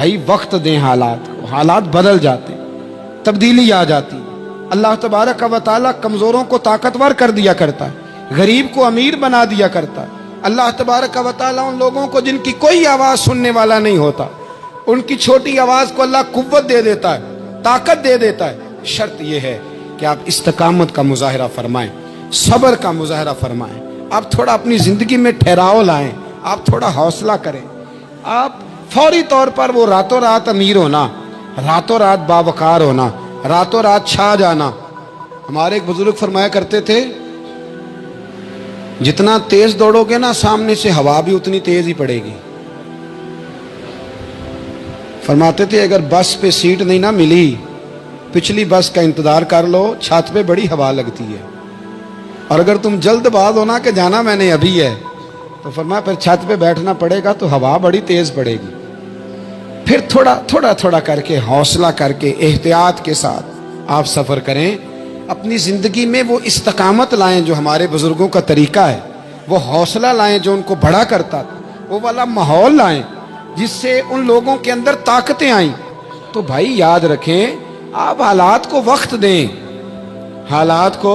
بھائی وقت دیں حالات کو، حالات بدل جاتے، تبدیلی آ جاتی۔ اللہ تبارک و تعالیٰ کمزوروں کو طاقتور کر دیا کرتا ہے، غریب کو امیر بنا دیا کرتا ہے۔ اللہ تبارک و تعالیٰ ان لوگوں کو جن کی کوئی آواز سننے والا نہیں ہوتا، ان کی چھوٹی آواز کو اللہ قوت دے دیتا ہے، طاقت دے دیتا ہے۔ شرط یہ ہے کہ آپ استقامت کا مظاہرہ فرمائیں، صبر کا مظاہرہ فرمائیں، آپ تھوڑا اپنی زندگی میں ٹھہراؤ لائیں، آپ تھوڑا حوصلہ کریں۔ آپ فوری طور پر وہ راتوں رات امیر ہونا، راتوں رات باوقار ہونا، راتوں رات چھا جانا۔ ہمارے ایک بزرگ فرمایا کرتے تھے، جتنا تیز دوڑو گے نا سامنے سے ہوا بھی اتنی تیز ہی پڑے گی۔ فرماتے تھے اگر بس پہ سیٹ نہیں نہ ملی، پچھلی بس کا انتظار کر لو، چھت پہ بڑی ہوا لگتی ہے، اور اگر تم جلد باز ہونا کہ جانا میں نے ابھی ہے، تو فرمایا پھر چھت پہ بیٹھنا پڑے گا تو ہوا بڑی تیز پڑے گی۔ پھر تھوڑا تھوڑا کر کے، حوصلہ کر کے، احتیاط کے ساتھ آپ سفر کریں۔ اپنی زندگی میں وہ استقامت لائیں جو ہمارے بزرگوں کا طریقہ ہے، وہ حوصلہ لائیں جو ان کو بڑا کرتا تھا، وہ والا ماحول لائیں جس سے ان لوگوں کے اندر طاقتیں آئیں۔ تو بھائی یاد رکھیں، آپ حالات کو وقت دیں۔ حالات کو،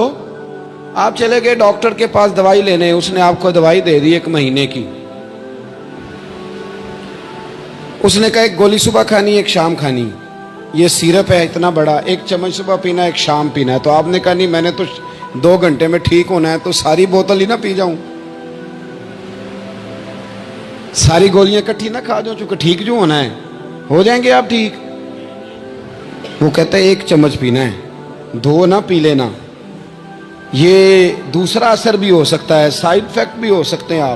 آپ چلے گئے ڈاکٹر کے پاس دوائی لینے، اس نے آپ کو دوائی دے دی 1 مہینے کی، اس نے کہا 1 گولی صبح کھانی، 1 شام کھانی، یہ سیرپ ہے اتنا بڑا، 1 چمچ صبح پینا، 1 شام پینا ہے۔ تو آپ نے کہا نہیں، میں نے تو 2 گھنٹے میں ٹھیک ہونا ہے، تو ساری بوتل ہی نہ پی جاؤں، ساری گولیاں کٹھی نہ کھا جاؤں، چونکہ ٹھیک جو ہونا ہے ہو جائیں گے آپ ٹھیک۔ وہ کہتا ہے 1 چمچ پینا ہے، 2 نہ پی لینا، یہ دوسرا اثر بھی ہو سکتا ہے، سائیڈ افیکٹ بھی ہو سکتے ہیں،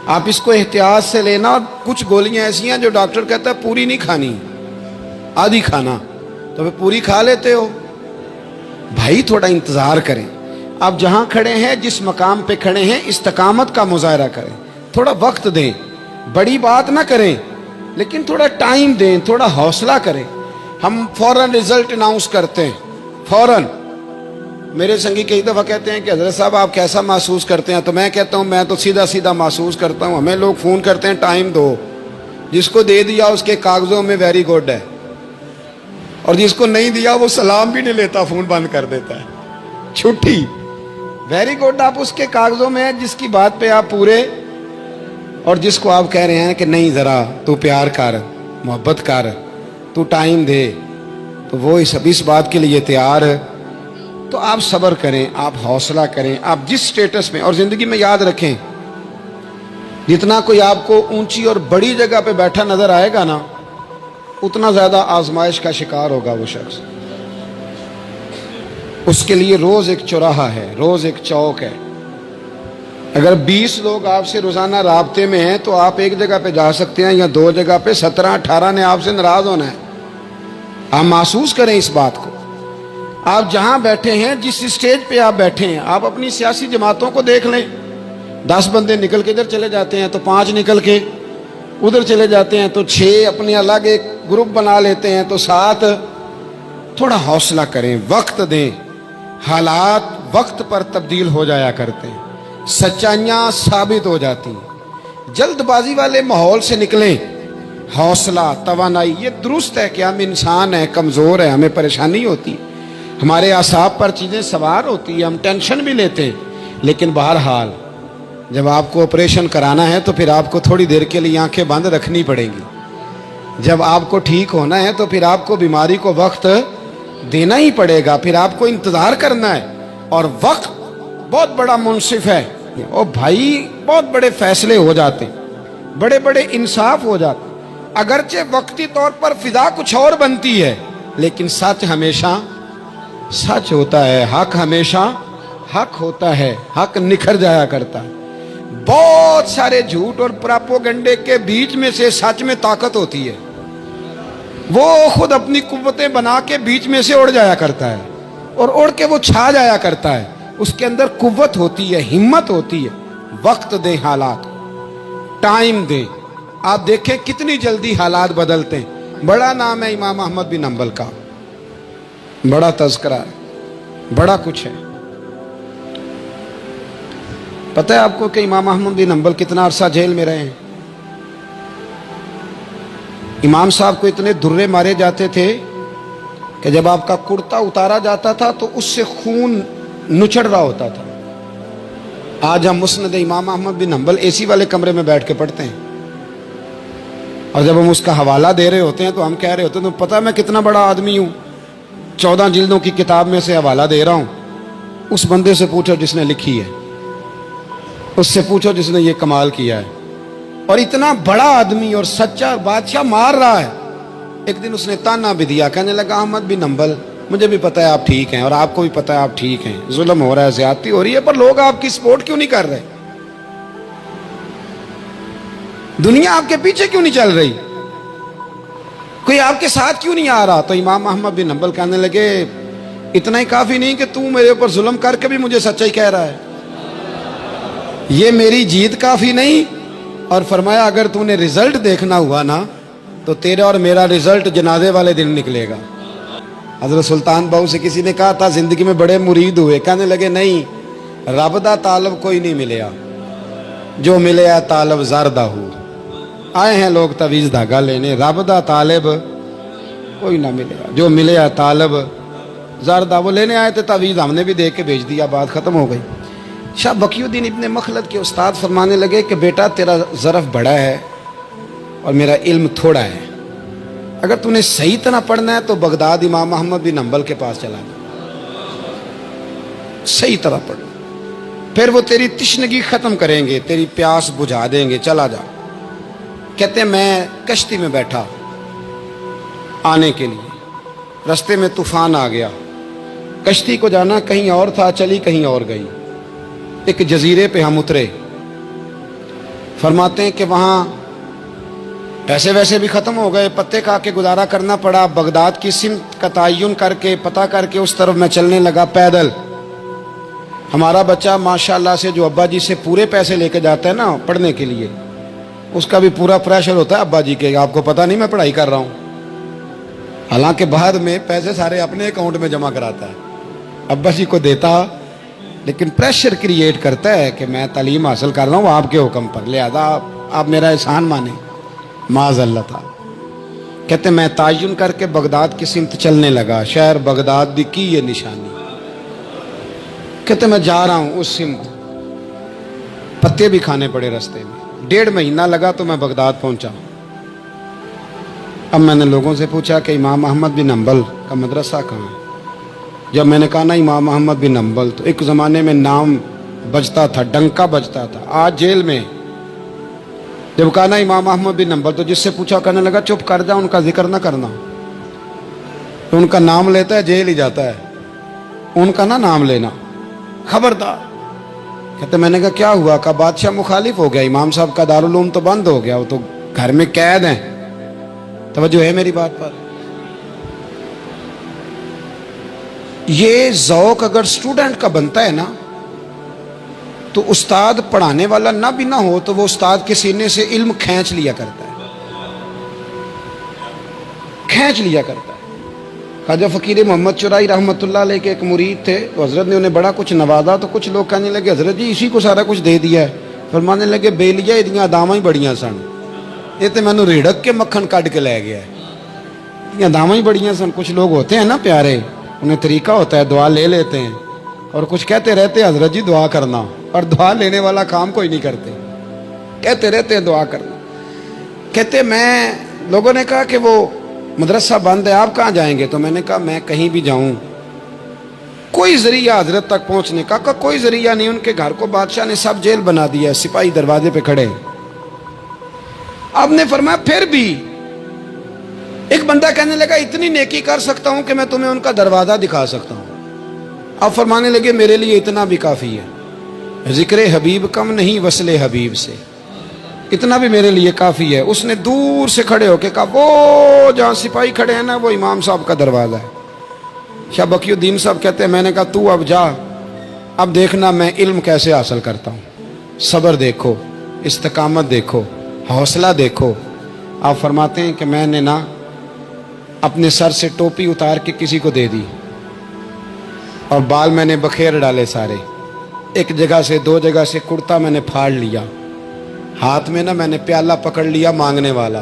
آپ اس کو احتیاط سے لینا۔ اور کچھ گولیاں ایسی ہیں جو ڈاکٹر کہتا ہے پوری نہیں کھانی، آدھی کھانا، تو پھر پوری کھا لیتے ہو۔ بھائی تھوڑا انتظار کریں، آپ جہاں کھڑے ہیں، جس مقام پہ کھڑے ہیں، استقامت کا مظاہرہ کریں، تھوڑا وقت دیں، بڑی بات نہ کریں لیکن تھوڑا ٹائم دیں، تھوڑا حوصلہ کریں۔ ہم فوراً رزلٹ اناؤنس کرتے ہیں، فوراً۔ میرے سنگی کئی دفعہ کہتے ہیں کہ حضرت صاحب آپ کیسا محسوس کرتے ہیں؟ تو میں کہتا ہوں میں تو سیدھا محسوس کرتا ہوں۔ ہمیں لوگ فون کرتے ہیں ٹائم دو، جس کو دے دیا اس کے کاغذوں میں ویری گڈ ہے، اور جس کو نہیں دیا وہ سلام بھی نہیں لیتا، فون بند کر دیتا ہے، چھٹی۔ ویری گڈ آپ اس کے کاغذوں میں ہے جس کی بات پہ آپ پورے، اور جس کو آپ کہہ رہے ہیں کہ نہیں ذرا تو پیار کر، محبت کر، تو ٹائم دے، تو وہ اس بات کے لیے تیار ہے۔ تو آپ صبر کریں، آپ حوصلہ کریں، آپ جس سٹیٹس میں، اور زندگی میں یاد رکھیں، جتنا کوئی آپ کو اونچی اور بڑی جگہ پہ بیٹھا نظر آئے گا نا، اتنا زیادہ آزمائش کا شکار ہوگا وہ شخص۔ اس کے لیے روز ایک چوراہا ہے، روز ایک چوک ہے۔ اگر 20 لوگ آپ سے روزانہ رابطے میں ہیں تو آپ ایک جگہ پہ جا سکتے ہیں، یا 2 جگہ پہ 17-18 نے آپ سے ناراض ہونا ہے۔ آپ محسوس کریں اس بات کو۔ آپ جہاں بیٹھے ہیں، جس اسٹیج پہ آپ بیٹھے ہیں، آپ اپنی سیاسی جماعتوں کو دیکھ لیں۔ 10 بندے نکل کے ادھر چلے جاتے ہیں تو 5 نکل کے ادھر چلے جاتے ہیں، تو 6 اپنے الگ ایک گروپ بنا لیتے ہیں، تو 7۔ تھوڑا حوصلہ کریں، وقت دیں۔ حالات وقت پر تبدیل ہو جایا کرتے ہیں، سچائیاں ثابت ہو جاتی ہیں۔ جلد بازی والے ماحول سے نکلیں۔ حوصلہ، توانائی، یہ درست ہے کہ ہم انسان ہیں، کمزور ہیں، ہمیں پریشانی ہوتی ہے، ہمارے اعصاب پر چیزیں سوار ہوتی ہیں، ہم ٹینشن بھی لیتے ہیں، لیکن بہرحال جب آپ کو آپریشن کرانا ہے تو پھر آپ کو تھوڑی دیر کے لیے آنکھیں بند رکھنی پڑیں گی۔ جب آپ کو ٹھیک ہونا ہے تو پھر آپ کو بیماری کو وقت دینا ہی پڑے گا، پھر آپ کو انتظار کرنا ہے۔ اور وقت بہت بڑا منصف ہے، اور بھائی بہت بڑے فیصلے ہو جاتے ہیں، بڑے بڑے انصاف ہو جاتے ہیں۔ اگرچہ وقتی طور پر فضا کچھ اور بنتی ہے، لیکن سچ ہمیشہ سچ ہوتا ہے، حق ہمیشہ حق ہوتا ہے، حق نکھر جایا کرتا ہے۔ بہت سارے جھوٹ اور پراپوگنڈے کے بیچ میں سے سچ میں طاقت ہوتی ہے، وہ خود اپنی قوتیں بنا کے بیچ میں سے اڑ جایا کرتا ہے، اور اڑ کے وہ چھا جایا کرتا ہے۔ اس کے اندر قوت ہوتی ہے، ہمت ہوتی ہے۔ وقت دیں، حالات ٹائم دیں۔ آپ دیکھیں کتنی جلدی حالات بدلتے ہیں۔ بڑا نام ہے امام احمد بن حنبل کا، بڑا تذکرہ ہے، بڑا کچھ ہے۔ پتہ ہے آپ کو کہ امام احمد بن حنبل کتنا عرصہ جیل میں رہے ہیں؟ امام صاحب کو اتنے درے مارے جاتے تھے کہ جب آپ کا کرتا اتارا جاتا تھا تو اس سے خون نچڑ رہا ہوتا تھا. آج ہم مسند امام احمد بن حنبل اے سی والے کمرے میں بیٹھ کے پڑھتے ہیں، اور جب ہم اس کا حوالہ دے رہے ہوتے ہیں تو ہم کہہ رہے ہوتے ہیں تو پتہ میں کتنا بڑا آدمی ہوں، 14 جلدوں کی کتاب میں سے حوالہ دے رہا ہوں. اس بندے سے پوچھو جس نے لکھی ہے، اس سے پوچھو جس نے یہ کمال کیا ہے. اور اتنا بڑا آدمی اور سچا بادشاہ مار رہا ہے. ایک دن اس نے تانا بھی دیا، کہنے لگا احمد بن حنبل مجھے بھی پتہ ہے آپ ٹھیک ہیں اور آپ کو بھی پتہ ہے آپ ٹھیک ہیں، ظلم ہو رہا ہے، زیادتی ہو رہی ہے، پر لوگ آپ کی سپورٹ کیوں نہیں کر رہے؟ دنیا آپ کے پیچھے کیوں نہیں چل رہی؟ کوئی آپ کے ساتھ کیوں نہیں آ رہا؟ تو امام احمد بن حنبل کہنے لگے اتنا ہی کافی نہیں کہ تو میرے اوپر ظلم کر کے بھی مجھے سچائی کہہ رہا ہے، یہ میری جیت کافی نہیں. اور فرمایا اگر تو نے رزلٹ دیکھنا ہوا نا تو تیرا اور میرا رزلٹ جنازے والے دن نکلے گا. حضرت سلطان بہو سے کسی نے کہا تھا زندگی میں بڑے مرید ہوئے، کہنے لگے نہیں، رب دا طالب کوئی نہیں ملیا، جو ملیا طالب زردہ ہو. آئے ہیں لوگ تویز دھاگا لینے، رب دا طالب کوئی نہ ملیا، جو ملیا طالب زردہ. وہ لینے آئے تھے تویز، ہم نے بھی دے کے بھیج دیا، بات ختم ہو گئی. شاہ بقی الدین ابن مخلد کے استاد فرمانے لگے کہ بیٹا تیرا ظرف بڑا ہے اور میرا علم تھوڑا ہے، اگر تو نے صحیح طرح پڑھنا ہے تو بغداد امام احمد بن حنبل کے پاس چلا جا، صحیح طرح پڑھ، پھر وہ تیری تشنگی ختم کریں گے، تیری پیاس بجھا دیں گے، چلا جا. کہتے ہیں میں کشتی میں بیٹھا آنے کے لیے، رستے میں طوفان آ گیا، کشتی کو جانا کہیں اور تھا، چلی کہیں اور گئی. ایک جزیرے پہ ہم اترے. فرماتے ہیں کہ وہاں پیسے ویسے بھی ختم ہو گئے، پتے کھا کے گزارا کرنا پڑا. بغداد کی سمت کا تعین کر کے پتہ کر کے اس طرف میں چلنے لگا پیدل. ہمارا بچہ ماشاءاللہ سے جو ابا جی سے پورے پیسے لے کے جاتا ہے نا پڑھنے کے لیے، اس کا بھی پورا پریشر ہوتا ہے ابا جی کے، آپ کو پتہ نہیں میں پڑھائی کر رہا ہوں، حالانکہ بعد میں پیسے سارے اپنے اکاؤنٹ میں جمع کراتا ہے، ابا جی کو دیتا، لیکن پریشر کریٹ کرتا ہے کہ میں تعلیم حاصل کر رہا ہوں آپ کے حکم پر، لہذا آپ میرا احسان مانیں. معاذ اللہ تعالی. کہتے میں تعین کر کے بغداد کی سمت چلنے لگا، شہر بغداد دی کی یہ نشانی. کہتے میں جا رہا ہوں اس سمت، پتے بھی کھانے پڑے رستے میں. 1.5 مہینہ لگا تو میں بغداد پہنچا. اب میں نے لوگوں سے پوچھا کہ امام احمد بن حنبل کا مدرسہ کہاں ہے؟ جب میں نے کہا نا امام احمد بن حنبل، تو ایک زمانے میں نام بجتا تھا، ڈنکا بجتا تھا. آج جیل میں. جب کہا نا امام احمد بن حنبل تو جس سے پوچھا کہنے لگا چپ کر جا، ان کا ذکر نہ کرنا. تو ان کا نام لیتا ہے جیل ہی جاتا ہے، ان کا نہ نام لینا، خبردار. کہتے میں نے کہا کیا ہوا؟ کہا بادشاہ مخالف ہو گیا، امام صاحب کا دارالعلوم تو بند ہو گیا، وہ تو گھر میں قید ہیں. توجہ ہے میری بات پر؟ یہ ذوق اگر اسٹوڈنٹ کا بنتا ہے نا تو استاد پڑھانے والا نہ بھی نہ ہو تو وہ استاد کے سینے سے علم کھینچ لیا کرتا ہے، کھینچ لیا کرتا ہے. خواجہ فقیر محمد چرائی رحمۃ اللہ علیہ کے ایک مرید تھے، تو حضرت نے انہیں بڑا کچھ نوازا، تو کچھ لوگ کہنے لگے حضرت جی اسی کو سارا کچھ دے دیا ہے. فرمانے لگے بیلیاں ادیاں داواں ہی بڑیاں سن، یہ تو مینوں ریڑک کے مکھن کڈ کے لے گیا ہے. یہ داواں ہی بڑیاں سن. کچھ لوگ ہوتے ہیں نا پیارے، انہیں طریقہ ہوتا ہے دعا لے لیتے ہیں، اور کچھ کہتے رہتے ہیں حضرت جی دعا کرنا، اور دعا لینے والا کام کوئی نہیں کرتے، کہتے رہتے ہیں دعا کرنا. کہتے میں، لوگوں نے کہا کہ وہ مدرسہ بند ہے، آپ کہاں جائیں گے؟ تو میں نے کہا میں کہیں بھی جاؤں، کوئی ذریعہ حضرت تک پہنچنے کا. کوئی ذریعہ نہیں. ان کے گھر کو بادشاہ نے سب جیل بنا دیا ہے، سپاہی دروازے پہ کھڑے. آپ نے فرمایا پھر بھی ایک بندہ کہنے لگا اتنی نیکی کر سکتا ہوں کہ میں تمہیں ان کا دروازہ دکھا سکتا ہوں. آپ فرمانے لگے میرے لیے اتنا بھی کافی ہے، ذکر حبیب کم نہیں وصل حبیب سے، اتنا بھی میرے لیے کافی ہے. اس نے دور سے کھڑے ہو کے کہا وہ جہاں سپاہی کھڑے ہیں نا وہ امام صاحب کا دروازہ ہے. شاہ بقی الدین صاحب کہتے ہیں میں نے کہا تو اب جا، اب دیکھنا میں علم کیسے حاصل کرتا ہوں. صبر دیکھو، استقامت دیکھو، حوصلہ دیکھو. آپ فرماتے ہیں کہ میں نے نا اپنے سر سے ٹوپی اتار کے کسی کو دے دی، اور بال میں نے بخیر ڈالے سارے. ایک جگہ سے 2 جگہ سے کرتا میں نے پھاڑ لیا، ہاتھ میں نا میں نے پیالہ پکڑ لیا مانگنے والا.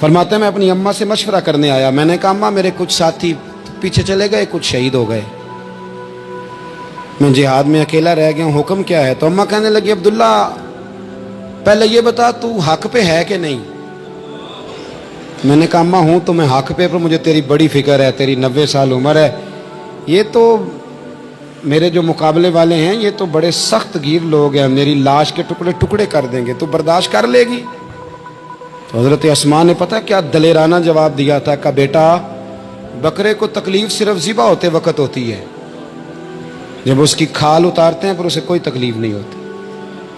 فرماتے ہیں میں اپنی اماں سے مشورہ کرنے آیا. میں نے کہا اماں میرے کچھ ساتھی پیچھے چلے گئے, کچھ شہید ہو گئے, میں جہاد میں اکیلا رہ گیا ہوں, حکم کیا ہے؟ تو اماں کہنے لگی عبداللہ پہلے یہ بتا تو حق پہ ہے کہ نہیں. میں نے کہا اماں ہوں تو میں حق پہ, پر مجھے تیری بڑی فکر ہے, تیری 90 سال عمر ہے, یہ تو میرے جو مقابلے والے ہیں یہ تو بڑے سخت گیر لوگ ہیں, میری لاش کے ٹکڑے ٹکڑے کر دیں گے, تو برداشت کر لے گی؟ تو حضرت اسماء نے پتہ کیا دلیرانہ جواب دیا تھا کہ بیٹا بکرے کو تکلیف صرف ذبح ہوتے وقت ہوتی ہے, جب اس کی کھال اتارتے ہیں پر اسے کوئی تکلیف نہیں ہوتی,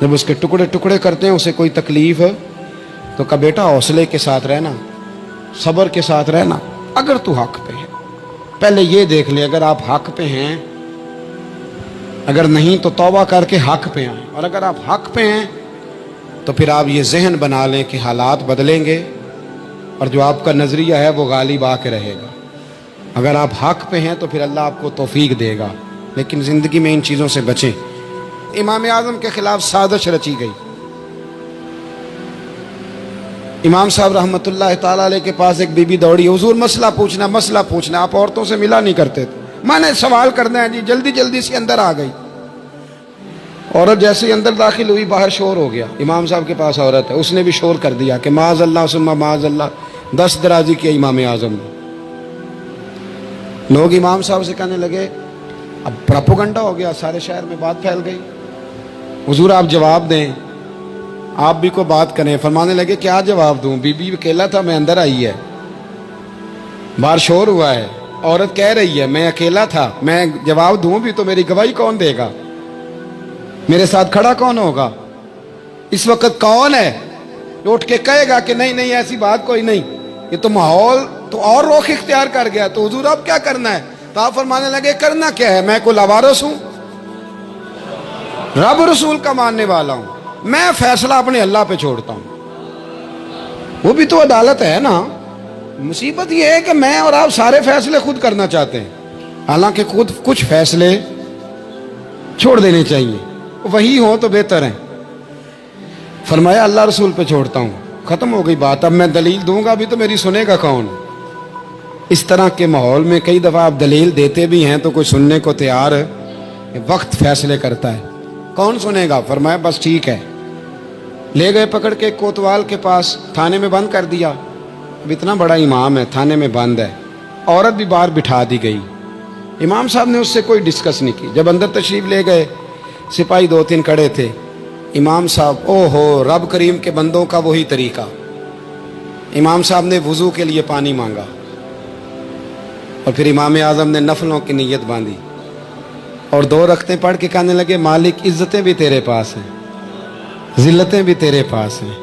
جب اس کے ٹکڑے ٹکڑے کرتے ہیں اسے کوئی تکلیف. تو کہا بیٹا حوصلے کے ساتھ رہنا, صبر کے ساتھ رہنا, اگر تو حق پہ ہے پہلے یہ دیکھ لے اگر آپ حق پہ ہیں, اگر نہیں تو توبہ کر کے حق پہ آئیں, اور اگر آپ حق پہ ہیں تو پھر آپ یہ ذہن بنا لیں کہ حالات بدلیں گے اور جو آپ کا نظریہ ہے وہ غالب آ کے رہے گا. اگر آپ حق پہ ہیں تو پھر اللہ آپ کو توفیق دے گا, لیکن زندگی میں ان چیزوں سے بچیں. امام اعظم کے خلاف سازش رچی گئی. امام صاحب رحمۃ اللہ تعالیٰ علیہ کے پاس ایک بی بی دوڑی, حضور مسئلہ پوچھنا, آپ عورتوں سے ملا نہیں کرتے تھے, میں نے سوال کرنا ہے جی, جلدی جلدی سے اندر آ گئی. عورت جیسے ہی اندر داخل ہوئی باہر شور ہو گیا, امام صاحب کے پاس عورت ہے, اس نے بھی شور کر دیا کہ معاذ اللہ ثم معاذ اللہ, 10 درازی کیا امام اعظم نے. لوگ امام صاحب سے کہنے لگے اب پراپوگنڈا ہو گیا, سارے شہر میں بات پھیل گئی, حضور آپ جواب دیں, آپ بھی کو بات کریں. فرمانے لگے کیا جواب دوں, بی بی اکیلا تھا, میں اندر آئی ہے, باہر شور ہوا ہے, عورت کہہ رہی ہے میں اکیلا تھا, میں جواب دوں بھی تو میری گواہی کون دے گا, میرے ساتھ کھڑا کون ہوگا, اس وقت کون ہے اٹھ کے کہے گا کہ نہیں نہیں ایسی بات کوئی نہیں, یہ تو ماحول تو اور رخ اختیار کر گیا, تو حضور اب کیا کرنا ہے؟ تو آپ فرمانے لگے کرنا کیا ہے, میں کوئی لاوارث ہوں, رب رسول کا ماننے والا ہوں, میں فیصلہ اپنے اللہ پہ چھوڑتا ہوں, وہ بھی تو عدالت ہے نا. مصیبت یہ ہے کہ میں اور آپ سارے فیصلے خود کرنا چاہتے ہیں, حالانکہ خود کچھ فیصلے چھوڑ دینے چاہیے, وہی ہو تو بہتر ہے. فرمایا اللہ رسول پہ چھوڑتا ہوں, ختم ہو گئی بات. اب میں دلیل دوں گا بھی تو میری سنے گا کون؟ اس طرح کے ماحول میں کئی دفعہ آپ دلیل دیتے بھی ہیں تو کوئی سننے کو تیار, وقت فیصلے کرتا ہے, کون سنے گا؟ فرمایا بس ٹھیک ہے. لے گئے پکڑ کے کوتوال کے پاس, تھانے میں بند کر دیا. اب اتنا بڑا امام ہے, تھانے میں بند ہے, عورت بھی باہر بٹھا دی گئی. امام صاحب نے اس سے کوئی ڈسکس نہیں کی. جب اندر تشریف لے گئے, سپاہی 2-3 کھڑے تھے. امام صاحب او ہو, رب کریم کے بندوں کا وہی طریقہ. امام صاحب نے وضو کے لیے پانی مانگا, اور پھر امام اعظم نے نفلوں کی نیت باندھی, اور 2 رکعتیں پڑھ کے کہنے لگے مالک عزتیں بھی تیرے پاس ہیں, ذلتیں بھی تیرے پاس ہیں,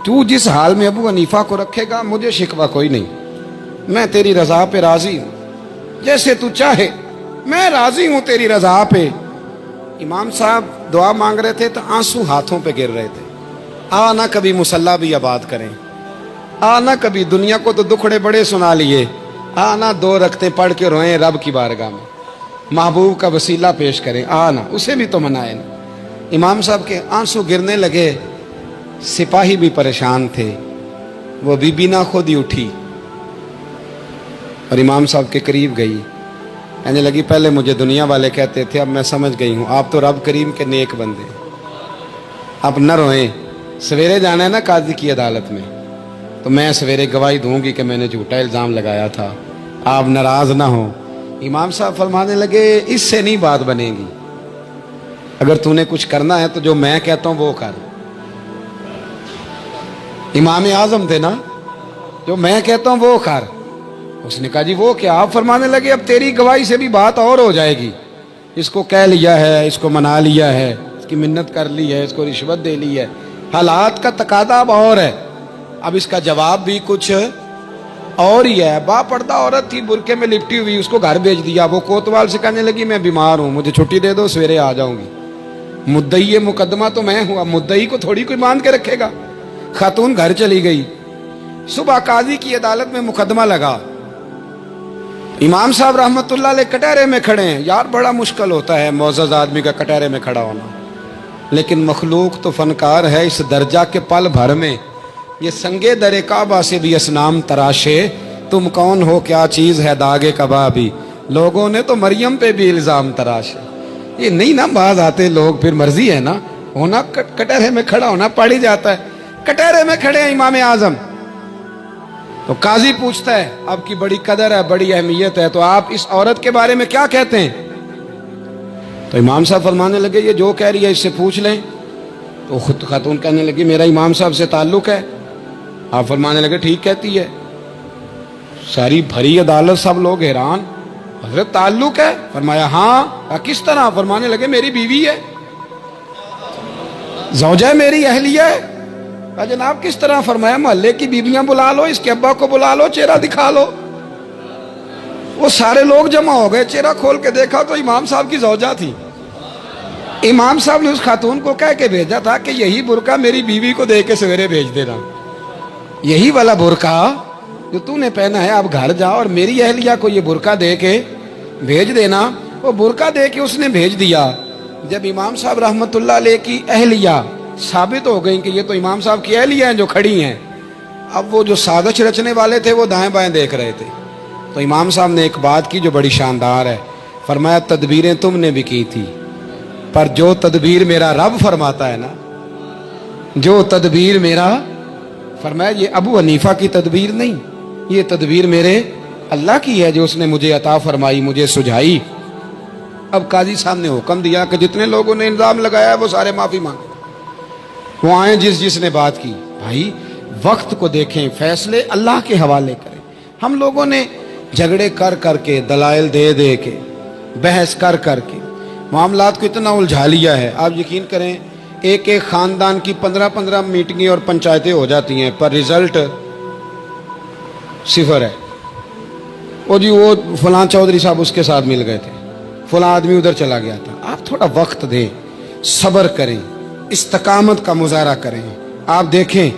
تو جس حال میں ابو حنیفہ کو رکھے گا مجھے شکوہ کوئی نہیں, میں تیری رضا پہ راضی ہوں, جیسے تو چاہے میں راضی ہوں تیری رضا پہ. امام صاحب دعا مانگ رہے تھے تو آنسو ہاتھوں پہ گر رہے تھے. آنا کبھی مصلی بھی آباد کریں, آنا کبھی, دنیا کو تو دکھڑے بڑے سنا لیے, آنا 2 رکعتیں پڑھ کے روئیں رب کی بارگاہ میں, محبوب کا وسیلہ پیش کریں, آنا اسے بھی تو منائیں. امام صاحب کے آنسو گرنے لگے. سپاہی بھی پریشان تھے, وہ بی بی نہ خود ہی اٹھی اور امام صاحب کے قریب گئی, کہنے لگی پہلے مجھے دنیا والے کہتے تھے, اب میں سمجھ گئی ہوں آپ تو رب کریم کے نیک بندے, اب نہ روئیں, سویرے جانا ہے نا قاضی کی عدالت میں, تو میں سویرے گواہی دوں گی کہ میں نے جھوٹا الزام لگایا تھا, آپ ناراض نہ ہوں. امام صاحب فرمانے لگے اس سے نہیں بات بنے گی, اگر تو نے کچھ کرنا ہے تو جو میں کہتا ہوں وہ کر. امام اعظم تھے نا, جو میں کہتا ہوں وہ کر. اس نے کہا جی وہ کیا؟ آپ فرمانے لگے اب تیری گواہی سے بھی بات اور ہو جائے گی, اس کو کہہ لیا ہے, اس کو منا لیا ہے, اس کی منت کر لی ہے, اس کو رشوت دے لی ہے, حالات کا تقاضا اب اور ہے, اب اس کا جواب بھی کچھ اور ہی ہے. با پردہ عورت تھی, برقعے میں لپٹی ہوئی, اس کو گھر بھیج دیا. وہ کوتوال سے کہنے لگی میں بیمار ہوں, مجھے چھٹی دے دو, سویرے آ جاؤں گی. مدعی مقدمہ تو میں ہوں, مدعی کو تھوڑی کوئی باندھ کے رکھے گا. خاتون گھر چلی گئی. صبح قاضی کی عدالت میں مقدمہ لگا. امام صاحب رحمت اللہ علیہ کٹہرے میں کھڑے ہیں. یار بڑا مشکل ہوتا ہے معزز آدمی کا کٹہرے میں کھڑا ہونا, لیکن مخلوق تو فنکار ہے اس درجہ کے پل بھر میں یہ سنگے در کعبہ سے بھی اسنام تراشے، تم کون ہو کیا چیز ہے داغے کبابی، لوگوں نے تو مریم پہ بھی الزام تراشے۔ یہ نہیں نا باز آتے لوگ، پھر مرضی ہے نا، ہونا کٹہرے میں کھڑا ہونا پڑ ہی جاتا ہے۔ کٹہرے میں کھڑے ہیں امام اعظم، تو قاضی پوچھتا ہے آپ کی بڑی قدر ہے، بڑی اہمیت ہے، تو آپ اس عورت کے بارے میں کیا کہتے ہیں؟ تو امام صاحب فرمانے لگے یہ جو کہہ رہی ہے اس سے پوچھ لیں۔ تو خود خاتون کہنے لگی میرا امام صاحب سے تعلق ہے۔ آپ فرمانے لگے ٹھیک کہتی ہے۔ ساری بھری عدالت سب لوگ حیران، حضرت تعلق ہے؟ فرمایا ہاں۔ کس طرح؟ فرمانے لگے میری بیوی ہے، زوجہ میری اہلیہ ہے۔ جناب کس طرح؟ فرمایا محلے کی بیویاں بلا لو، اس کے ابا کو بلا لو، چہرہ دکھا لو۔ وہ سارے لوگ جمع ہو گئے، چہرہ کھول کے دیکھا تو امام صاحب کی زوجہ تھی۔ امام صاحب نے اس خاتون کو کہہ کے بھیجا تھا کہ یہی برقع میری بیوی کو دے کے سویرے بھیج دینا، یہی والا برقع جو تو نے پہنا ہے، اب گھر جا اور میری اہلیہ کو یہ برقع دے کے بھیج دینا۔ وہ برقع دے کے اس نے بھیج دیا۔ جب امام صاحب رحمت اللہ علیہ کی اہلیہ ثابت ہو گئی کہ یہ تو امام صاحب کی اہلیہ ہیں جو کھڑی ہیں، اب وہ جو سازش رچنے والے تھے وہ دائیں بائیں دیکھ رہے تھے۔ تو امام صاحب نے ایک بات کی جو بڑی شاندار ہے، فرمایا تدبیریں تم نے بھی کی تھی، پر جو تدبیر میرا رب فرماتا ہے نا، جو تدبیر میرا، فرمایا یہ ابو حنیفہ کی تدبیر نہیں، یہ تدبیر میرے اللہ کی ہے جو اس نے مجھے عطا فرمائی، مجھے سجھائی۔ اب قاضی صاحب نے حکم دیا کہ جتنے لوگوں نے الزام لگایا ہے وہ سارے معافی مانگے، وہ آئیں جس نے بات کی۔ بھائی وقت کو دیکھیں، فیصلے اللہ کے حوالے کریں۔ ہم لوگوں نے جھگڑے کر کر کے، دلائل دے دے کے، بحث کر کر کے معاملات کو اتنا الجھا لیا ہے، آپ یقین کریں ایک ایک خاندان کی 15 میٹنگیں اور پنچایتیں ہو جاتی ہیں، پر رزلٹ صفر ہے۔ وہ جی وہ فلاں چودھری صاحب اس کے ساتھ مل گئے تھے، فلاں آدمی ادھر چلا گیا تھا۔ آپ تھوڑا وقت دیں، صبر کریں، استقامت کا مظاہرہ کریں۔ آپ دیکھیں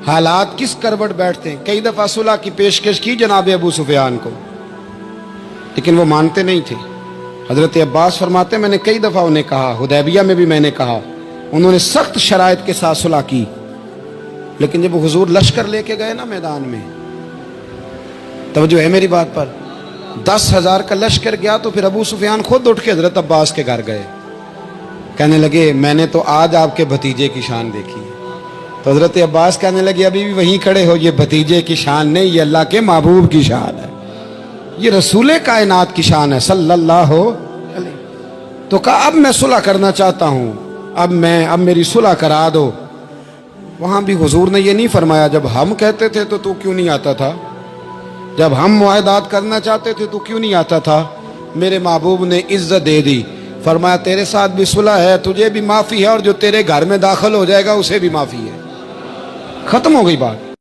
حالات کس کروٹ بیٹھتے ہیں۔ کئی دفعہ صلح کی پیشکش کی جناب ابو سفیان کو، لیکن وہ مانتے نہیں تھے۔ حضرت عباس فرماتے میں نے کئی دفعہ انہیں کہا، حدیبیہ میں بھی میں نے کہا، انہوں نے سخت شرائط کے ساتھ صلح کی، لیکن جب حضور لشکر لے کے گئے نا میدان میں، توجہ ہے میری بات پر، 10,000 کا لشکر گیا تو پھر ابو سفیان خود اٹھ کے حضرت عباس کے گھر گئے، کہنے لگے میں نے تو آج آپ کے بھتیجے کی شان دیکھی ہے۔ تو حضرت عباس کہنے لگے ابھی بھی وہیں کھڑے ہو، یہ بھتیجے کی شان نہیں، یہ اللہ کے محبوب کی شان ہے، یہ رسول کائنات کی شان ہے صلی اللہ علیہ۔ تو کہا اب میں صلح کرنا چاہتا ہوں، اب میری صلح کرا دو۔ وہاں بھی حضور نے یہ نہیں فرمایا جب ہم کہتے تھے تو کیوں نہیں آتا تھا، جب ہم معاہدات کرنا چاہتے تھے تو کیوں نہیں آتا تھا۔ میرے محبوب نے عزت دے دی، فرمایا تیرے ساتھ بھی صلح ہے، تجھے بھی معافی ہے، اور جو تیرے گھر میں داخل ہو جائے گا اسے بھی معافی ہے۔ ختم ہو گئی بات۔